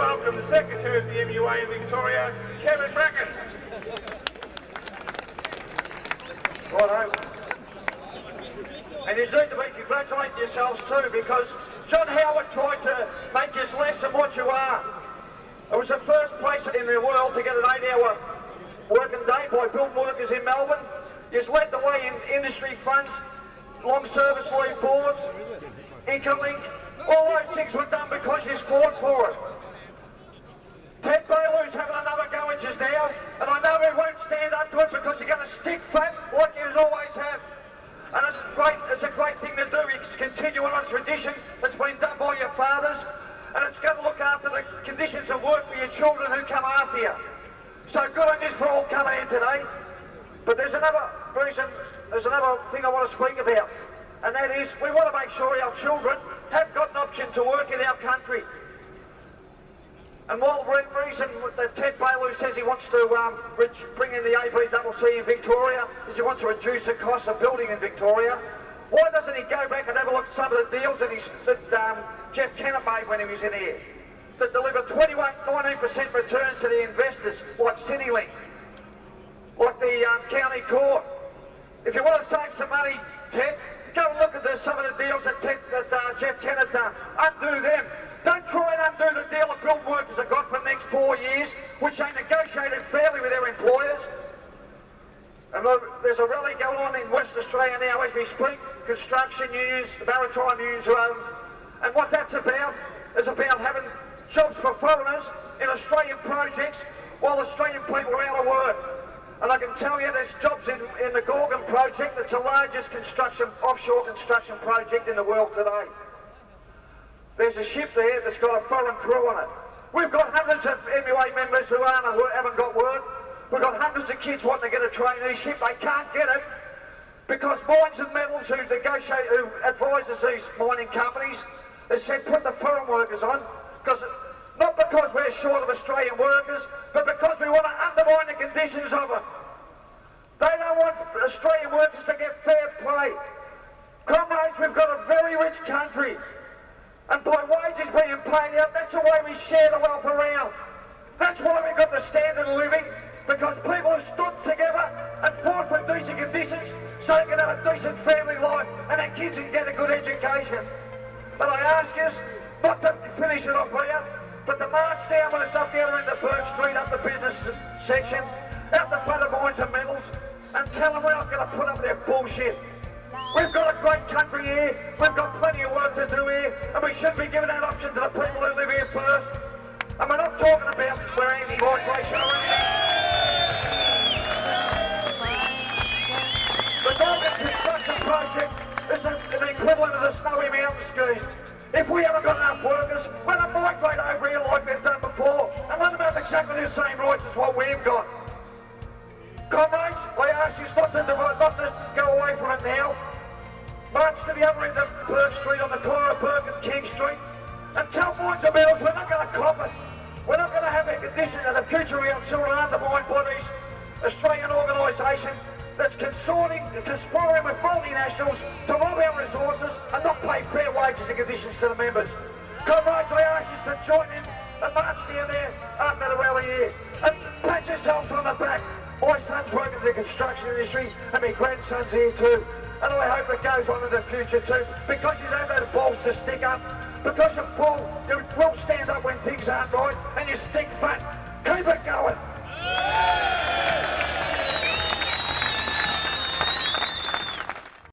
welcome the Secretary of the MUA in Victoria, Mr Bracken. Righto. And you need to be congratulating yourselves too, because John Howard tried to make you less than what you are. It was the first place in the world to get an 8-hour working day by building workers in Melbourne. You've led the way in industry funds, long service leave boards, income link. All those things were done because you fought for it. Ted Bailey's having another go at you now, and I know he won't stand up to it because you're going to stick fat like you always have. And it's a great thing to do. It's continuing on a tradition that's been done by your fathers, and it's going to look after the conditions of work for your children who come after you. So good on this for all coming in today. But there's another reason, there's another thing I want to speak about, and that is we want to make sure our children have got an option to work in our country. And one reason that Ted Bailey says he wants to bring in the ABCC in Victoria is he wants to reduce the cost of building in Victoria. Why doesn't he go back and have a look at some of the deals that Jeff Kennett made when he was in here, that delivered 19% returns to the investors, like CityLink, like the County Court? If you want to save some money, Ted, go and look at some of the deals that Jeff Kennett done. Undo them. Don't try and undo the deal that build workers have got for the next 4 years, which they negotiated fairly with their employers. And look, there's a rally going on in West Australia now as we speak. Construction unions, the maritime unions are owned. And what that's about is about having jobs for foreigners in Australian projects while Australian people are out of work. And I can tell you there's jobs in the Gorgon project. That's the largest offshore construction project in the world today. There's a ship there that's got a foreign crew on it. We've got hundreds of MUA members who haven't got work. We've got hundreds of kids wanting to get a traineeship. They can't get it because Mines and Metals, who advises these mining companies, has said put the foreign workers on, not because we're short of Australian workers, but because we want to undermine the conditions of them. They don't want Australian workers to get fair play. Comrades, we've got a very rich country. And by wages being paid out, that's the way we share the wealth around. That's why we've got the standard of living, because people have stood together and fought for decent conditions so they can have a decent family life and their kids can get a good education. But I ask you not to finish it off here, but to march down with us up there in the Burke Street, up the business section, out the front of Mines and Metals, and tell them we're not going to put up their bullshit. We've got a great country here, we've got plenty of work to do here, and we should be giving that option to the people who live here first. And we're not talking about we're anti-migration or anything. The Gorgon construction project is an equivalent of the Snowy Mountain scheme. If we haven't got enough workers, let them migrate over here like they've done before, and let them have exactly the same rights as what we've got. Comrades, I ask you not to go away from it now. March to the other end of Burke Street on the corner of Burke and King Street and tell Mines and Metals we're not going to cop it. We're not going to have a condition in the future of our children undermined by these Australian organisation that's consorting and conspiring with multinationals to rob our resources and not pay fair wages and conditions to the members. Comrades, I ask you to join in and march down there after the rally here and pat yourselves on the back. My son's working in the construction industry and my grandson's here too. And I hope it goes on in the future too, because you don't have the balls to stick up, because you will stand up when things aren't right, and you stick fat. Keep it going.